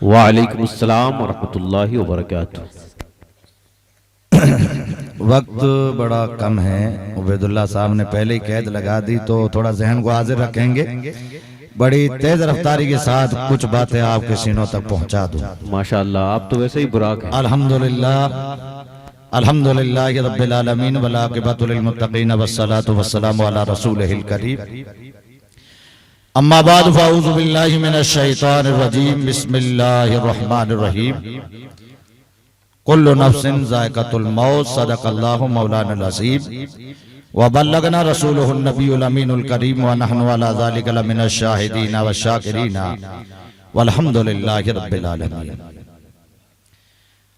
وعلیکم السلام ورحمۃ اللہ وبرکاتہ۔ وقت بڑا کم ہے، عبید اللہ صاحب نے پہلے ہی قید لگا دی تو تھوڑا ذہن کو حاضر رکھیں گے، بڑی تیز رفتاری کے ساتھ کچھ باتیں آپ کے سینوں تک پہنچا دوں۔ ماشاءاللہ آپ تو ویسے ہی براق ہیں۔ الحمدللہ رب العالمین والعاقبۃ للمتقین والصلاة والسلام علی رسولہ الکریم، اما بعد فاعوذ باللہ من الشیطان الرجیم، بسم اللہ الرحمن الرحیم۔ کل نفس ذائقۃ الموت، صدق اللہ مولانا العظیم، وبلغنا رسولہ النبی الامین الکریم، ونحن علی ذلک لمن الشاہدین والشاکرین والحمدللہ رب العالمین۔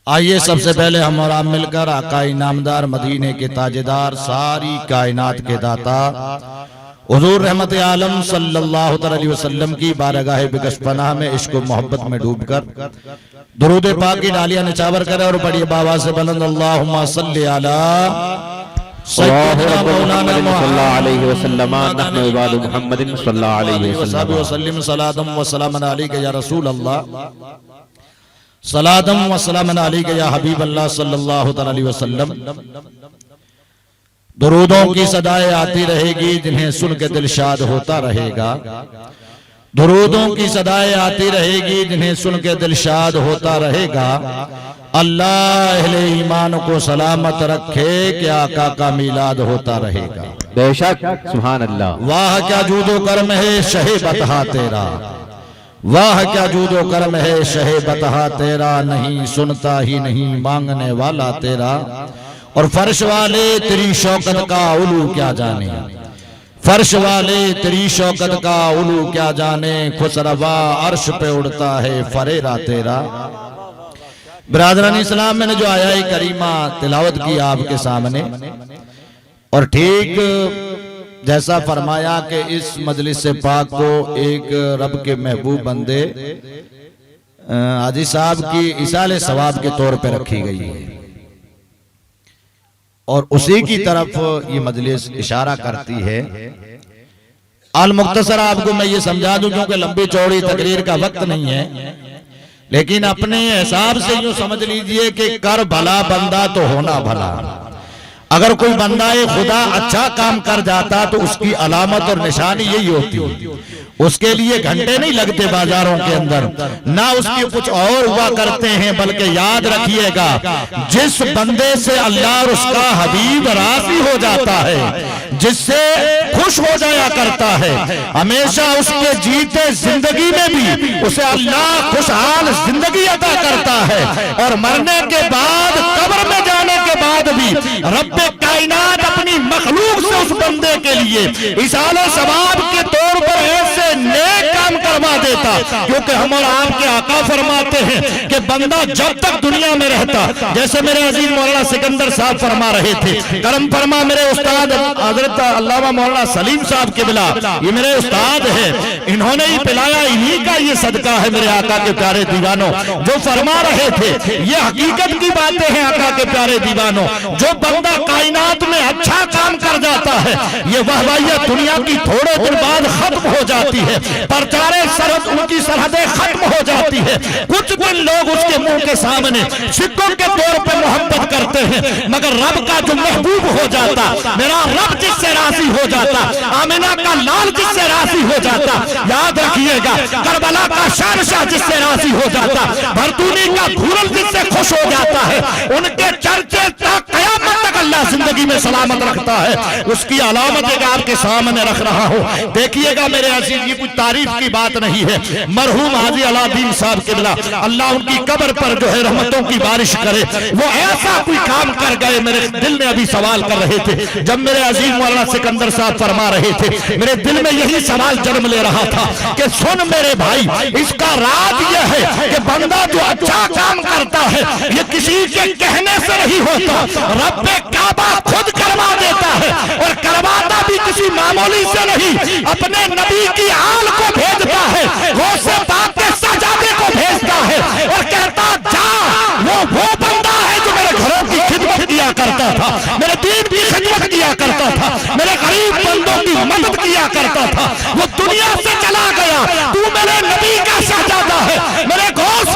آئیے سب سے پہلے ہم اور آپ مل کر آقا انعامدار مدینے کے تاجدار، ساری کائنات کے داتا حضور رحمت عالم صلی اللہ علیہ وسلم کی بارگاہ بکش پناہ میں عشق و محبت میں ڈوب کر درود پاک کی ڈالیاں نچاور کرے اور بڑی آواز سے بلند اللہم صلی علی سیدنا مولانا صلی اللہ علیہ وسلم، نحن عباد محمد صلی اللہ علیہ وسلم، صلاة و سلام علیک یا رسول اللہ، صلاة و سلام علیک یا حبیب اللہ صلی اللہ علیہ وسلم۔ درودوں کی صدائیں آتی رہے گی جنہیں سن کے دل شاد ہوتا رہے گا، درودوں کی صدائیں آتی رہے گی جنہیں سن کے دل شاد ہوتا رہے گا۔ اللہ اہل ایمان کو سلامت رکھے کہ آقا کا میلاد ہوتا رہے گا۔ بے شک، سبحان اللہ۔ واہ کیا جود و کرم ہے شہ بطحہ تیرا، واہ کیا جود و کرم ہے شہ بطحہ تیرا، نہیں سنتا ہی نہیں مانگنے والا تیرا، اور فرش والے تیری شوکت کا علو کیا جانے، فرش والے تیری شوکت کا علو کیا جانے، خسروا عرش پہ اڑتا ہے فریرہ تیرا۔ برادران اسلام میں نے جو آیہ کریمہ تلاوت کی آپ کے سامنے، اور ٹھیک جیسا فرمایا کہ اس مجلس پاک کو ایک رب کے محبوب بندے حاجی صاحب کی ایصال ثواب کے طور پہ رکھی گئی ہے، اور اسی کی طرف یہ مجلس اشارہ کرتی ہے۔ المختصر آپ کو میں یہ سمجھا دوں کیونکہ لمبی چوڑی تقریر کا وقت نہیں ہے، لیکن اپنے حساب سے یوں سمجھ لیجئے کہ کر بھلا بندہ تو ہونا بھلا۔ اگر کوئی بندہ خدا اچھا کام کر جاتا تو اس کی علامت اور نشانی یہی ہوتی ہے، اس کے لیے گھنٹے نہیں لگتے بازاروں کے اندر، نہ اس کی کچھ اور ہوا کرتے ہیں، بلکہ یاد رکھیے گا جس بندے سے اللہ اور اس کا حبیب راضی ہو جاتا ہے، جس سے خوش ہو جایا کرتا ہے، ہمیشہ اس کے جیتے زندگی میں بھی اسے اللہ خوشحال زندگی عطا کرتا ہے، اور مرنے کے بعد قبر میں جانے کے بعد بھی رب کائنات اپنی مخلوق سے اس بندے کے لیے ایصال ثواب کے طور پر ایسے نیک کام کروا دیتا، کیونکہ ہم اور آپ کے آقا فرماتے ہیں کہ بندہ جب تک دنیا میں رہتا، جیسے میرے عزیز مولانا سکندر صاحب فرما رہے تھے، کرم فرما میرے استاد حضرت علامہ مولانا سلیم صاحب کے بلا، یہ میرے استاد ہیں، انہوں نے ہی پلایا، انہی کا یہ صدقہ ہے میرے آقا کے پیارے دیوانوں، جو فرما رہے تھے یہ حقیقت کی باتیں ہیں آقا کے پیارے دیوانوں، جو بندہ کائنات میں اچھا کام کر جاتا ہے، یہ واہوائیت دنیا کی تھوڑے دن بعد ختم ہو جاتی ہے، پرچارے سرحد ان کی سرحدیں ختم ہو جاتی ہے، کچھ دن لوگ اس کے منہ کے سامنے سکوں کے طور پہ محبت کرتے ہیں، مگر رب کا جو محبوب ہو جاتا، میرا رب جس سے راضی ہو جاتا، آمنہ کا لال جس سے راضی ہو جاتا، یاد رکھیے گا کربلا کا شہنشاہ جس سے راضی ہو جاتا، بھرتونی کا دھورل جس سے خوش ہو جاتا ہے، ان کے چرچے تک قیامت تک اللہ زندگی میں سلامت رکھتا ہے، اس کی علامت ایک آپ کے سامنے رکھ رہا ہوں۔ دیکھیے گا میرے عزیز، یہ کچھ تعریف کی بات نہیں ہے، مرحوم حاجی علاء الدین صاحب قبلہ اللہ ان کی قبر پر جو ہے رحمتوں کی بارش کرے، وہ ایسا کوئی کام کر گئے، میرے دل میں ابھی سوال کر رہے تھے جب میرے عزیز مولانا سکندر صاحب فرما رہے تھے، میرے دل میں یہی سوال جنم لے رہا تھا کہ سن میرے بھائی، اس کا راز یہ ہے کہ بندہ جو اچھا کام کرتا ہے یہ کسی کے کہنے سے نہیں ہوتا، رب کعبہ خود کروا دیتا ہے، اور کرواتا بھی کسی معمولی سے نہیں، اپنے نبی کی آل کو بھیجتا ہے، غوث پاک کے سجادے کو بھیجتا ہے، اور کہتا جا وہ بندہ ہے جو میرے گھروں کی خدمت کیا کرتا تھا، میرے دین کی خدمت کیا کرتا تھا، میرے غریب بندوں کی مدد کیا کرتا تھا، وہ دنیا سے چلا گیا، تو میرے نبی کا شہزادہ ہے، میرے غوث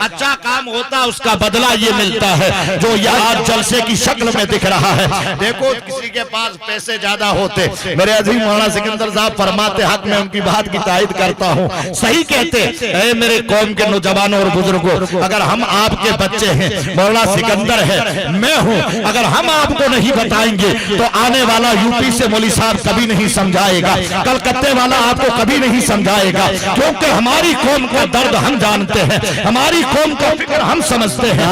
اچھا کام ہوتا اس کا بدلہ یہ ملتا ہے جو یہ آج جلسے کی شکل میں دکھ رہا ہے۔ دیکھو کسی کے پاس پیسے زیادہ ہوتے، میرے عزیز مولانا سکندر صاحب فرماتے، حق میں ان کی بات کی تائید کرتا ہوں، صحیح کہتے، اے میرے قوم کے نوجوانوں اور بزرگوں، اگر ہم آپ کے بچے ہیں، مولانا سکندر ہے، میں ہوں، اگر ہم آپ کو نہیں بتائیں گے تو آنے والا یوپی سے مولوی صاحب کبھی نہیں سمجھائے گا، کلکتے والا آپ کو کبھی نہیں سمجھائے گا، کیونکہ ہماری قوم کا درد ہم جانتے ہیں، ہماری قوم کا فکر ہم سمجھتے ہیں۔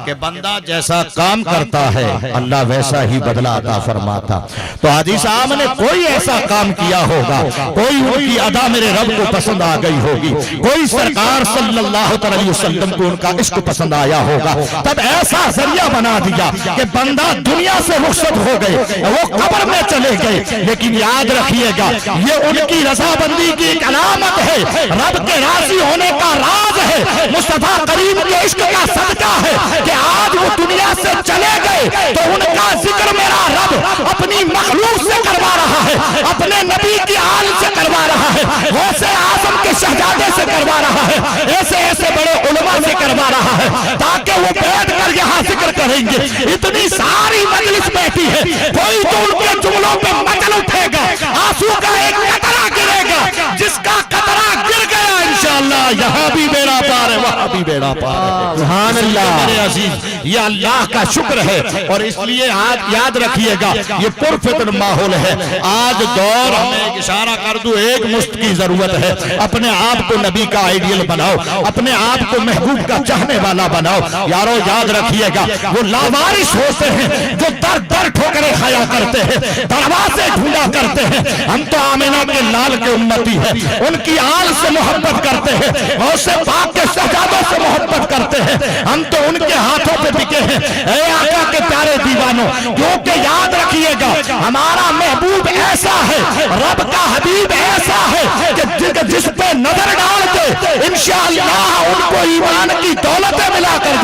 کہ بندہ جیسا کام کرتا ہے اللہ ویسا ہی بدلہ عطا فرماتا۔ تو حاجی صاحب نے کوئی ایسا کام کیا ہوگا، کوئی ان کی ادا میرے رب کو پسند آ گئی ہوگی، کوئی سرکار صلی اللہ علیہ وسلم کو ان کا عشق پسند آیا ہوگا، تب ایسا ذریعہ بنا دیا کہ بندہ دنیا سے رخصت ہو گئے، وہ قبر میں چلے گئے، لیکن یاد رکھیے گا یہ ان کی رضابندی کی ایک علامت ہے، رب کے راضی ہونے کا راز ہے، مصطفیٰ کریم کے عشق کا صدقہ ہے کہ آج وہ دنیا سے چلے گئے تو ان کا ذکر میرا رب اپنی مخلوق سے کروا رہا ہے، اپنے نبی کی آل سے کروا رہا ہے، غوث اعظم کے شہزادے سے کروا رہا ہے، ایسے ایسے بڑے علماء سے کروا رہا ہے، تاکہ وہ بیٹھ کر یہاں ذکر کریں گے۔ اتنی ساری مجلس بیٹھی ہے، کوئی تو ان کے جملوں پہ مچل اٹھے گا، آنسو کا ایک قطرہ گرے گا، جس کا قطرہ گر گیا انشاءاللہ یہاں بھی بیڑا پار ہے، وہاں بھی بیڑا پار ہے۔ سبحان اللہ میرے عزیز، یہ اللہ کا شکر ہے، اور اس لیے آج یاد رکھیے گا یہ پرفتن ماحول ہے۔ آج دور ہمیں ایک اشارہ کر دوں، ایک مشت کی ضرورت ہے، اپنے آپ کو نبی کا آئیڈیل بناؤ، اپنے آپ کو محبوب کا چاہنے والا بناؤ۔ یارو یاد رکھیے گا وہ لاوارث ہوتے ہیں جو در در ٹھوکریں کھایا کرتے ہیں، دروازے ڈھونڈا کرتے ہیں۔ ہم تو آمینہ کے لال کے امتی ہیں، ان کی آل سے محبت کرتے ہیں، غوث پاک کے شہزادوں سے محبت کرتے ہیں، ہم تو ان کے ہاتھوں پہ بکے ہیں۔ اے آقا کے پیارے دیوانوں، کیونکہ یاد رکھیے گا ہمارا محبوب ایسا ہے، رب کا حبیب ایسا ہے کہ جس پہ نظر ڈال دے انشاءاللہ ان کو ایمان کی دولتیں ملا کر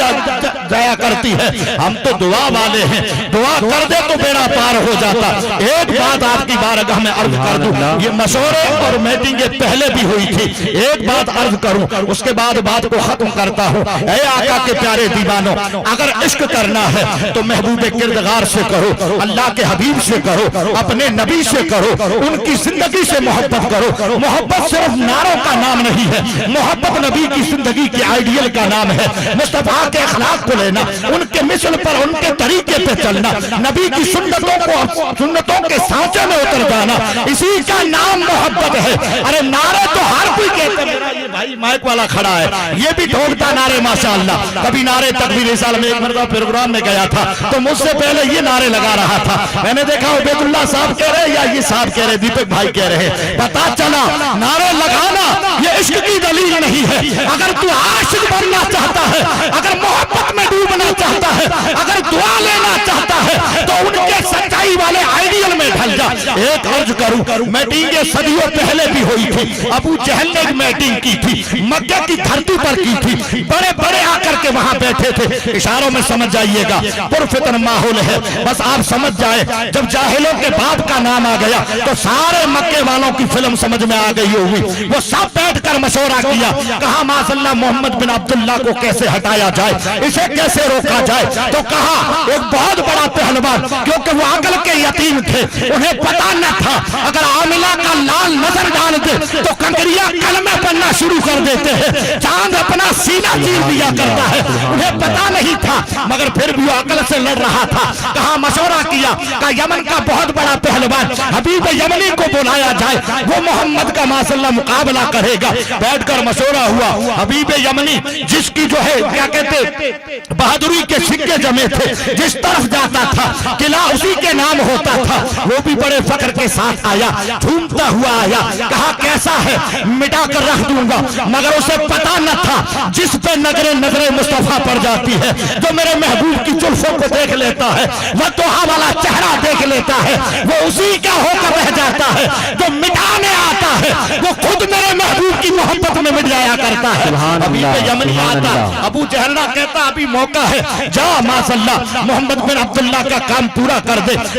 جایا کرتی ہے۔ ہم تو دعا والے ہیں، دعا کر دے تو بیڑا پار ہو جاتا۔ ایک بات آپ کی بارگاہ میں عرض کر دوں، یہ مشورے اور میٹنگیں پہلے بھی ہوئی تھی، ایک بات عرض کروں اس کے بعد بات کو ختم کرتا ہوں۔ اے آقا کے پیارے دیوانوں، اگر عشق کرنا ہے تو محبوب کردگار سے کرو، اللہ کے حبیب سے کرو، اپنے نبی سے کرو، ان کی زندگی سے محبت کرو۔ محبت صرف نعروں کا نام نہیں ہے، محبت نبی کی زندگی کے آئیڈیل کا نام ہے، مصطفیٰ کے اخلاق کو لینا، ان کے مثل پر ان کے طریقے پہ چلنا، نبی کی سنتوں کے سانچے میں اتر جانا، اسی کا نام محبت ہے۔ ارے نعرے تو ہر کوئی کہتے ہیں، میرا یہ بھائی مائک والا کھڑا ہے یہ بھی ڈھونکتا نعرے ماشاءاللہ، کبھی نعرے تکبیر سال میں ایک مرتبہ پروگرام میں گیا تھا تو مجھ سے پہلے یہ نعرے لگا رہا تھا، میں نے دیکھا عبید اللہ صاحب کہہ رہے یا یہ صاحب کہہ رہے، دیپک بھائی کہہ رہے، پتا چلا نعرے لگانا یہ عشق کی دلیل نہیں ہے۔ اگر تو عاشق بننا چاہتا ہے، اگر محبت میں ڈوبنا چاہتا ہے، اگر دعا لینا چاہتا ہے تو ان کے سچائی والے آئیڈیل میں ڈھل جا۔ ایک عرض کروں، میٹنگیں صدیوں پہلے بھی ہوئی تھی، ابو جہل نے ایک میٹنگ کی تھی، مکہ کی دھرتی پر کی تھی، بڑے بڑے آ کر کے وہاں بیٹھے تھے، اشاروں میں سمجھ جائیے گا پرفتن ماحول ہے، بس آپ سمجھ جائے جب جاہلوں کے باپ کا نام آ گیا تو سارے مکے والوں کی فلم سمجھ میں آ گئی ہوگی، وہ سب بیٹھ کر مشورہ کیا، کہا ماشاءاللہ محمد بن عبداللہ کو کیسے ہٹایا جائے، اسے کیسے روکا جائے، تو کہا ایک بہت بڑا پہلوان، کیونکہ وہ عقل کے یتیم تھے، انہیں پتا نہ تھا اگر عاملہ کا لال نظر ڈال دے تو کنکریاں کلمہ پڑھنا شروع کر دیتے ہیں، چاند اپنا سینہ چیر دیا کرتا ہے، انہیں پتا نہیں تھا مگر پھر بھی وہ عقل سے لڑ رہا تھا، کہا مشورہ کیا، کہا یمن کا بہت بڑا پہلوان حبیب یمنی کو بلایا جائے، وہ محمد کا ماشاءاللہ مقابلہ کرے گا۔ بیٹھ کر مشورہ ہوا، حبیب یمنی جس کی جو ہے کیا کہتے بہادری کے سکے جمے تھے، جس طرف جاتا تھا قلعہ اسی کے نام ہوتا تھا، وہ بھی بڑے فخر کے ساتھ آیا، جھومتا ہوا آیا، کہا کیسا ہے، مٹا کر رکھ دوں گا، مگر اسے پتا نہ تھا جس پہ نظر مصطفیٰ پڑ جاتی ہے، جو میرے محبوب کی زلفوں کو دیکھ لیتا ہے، وہ توہا والا چہرہ دیکھ لیتا ہے، وہ اسی کا ہو کر رہ جاتا ہے، جو مٹانے آتا ہے وہ خود میرے محبوب کی محبت میں مٹ جایا کرتا ہے۔ حبیب یمنی آتا، ابو جہل کہتا ابھی موقع ہے، جا ماشاءاللہ محمد بن عبداللہ کا کام پورا کر دے۔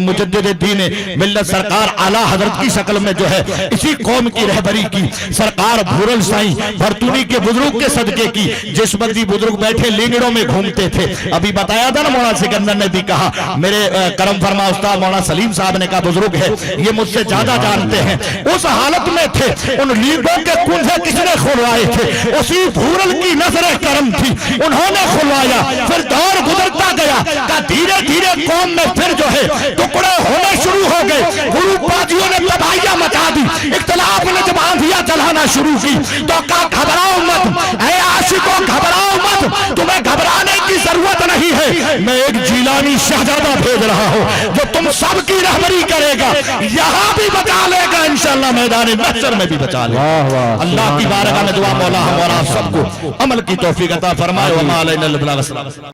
مجدد دین ملت سرکار اعلیٰ حضرت کی شکل میں جو ہے اسی قوم کی رہبری کی. سرکار بھورل سائیں بھرتونی کے بزرگ کے صدقے کی. جس بندی بزرگ بیٹھے لینگڑوں میں گھومتے تھے, ابھی بتایا تھا نا مولانا سکندر نے بھی کہا, میرے کرم فرما استاد مولانا سلیم صاحب نے کہا بزرگ ہے یہ مجھ سے زیادہ جانتے ہیں. اس حالت میں تھے, ان لیگوں کے کنجے کس نے کھلوائے تھے؟ اسی بھورل کی نظر کرم تھی, انہوں نے کھلوایا. پھر دور گزرتا گیا کہ دھیرے دھیرے قوم میں پھر جو ہے ٹکڑے ہونے شروع ہو گئے. گروپ بازیوں نے تباہیاں مچا دی, اختلاف نے جب آندھیاں چلانا شروع کی تو کہا گھبراؤ مت اے عاشقوں, گھبراؤ مت, تمہیں گھبرانے کی ضرورت نہیں ہے. میں ایک جیلانی شہزادہ بھیج رہا ہوں جو تم سب کی رہبری کرے گا, یہاں بھی بچا لے گا انشاءاللہ, میدان محشر میں بھی بچا لے گا. اللہ کی بارگاہ میں دعا مولا ہمارا سب کو عمل کی توفیق عطا فرمائے. وما علینا الا البلاغ.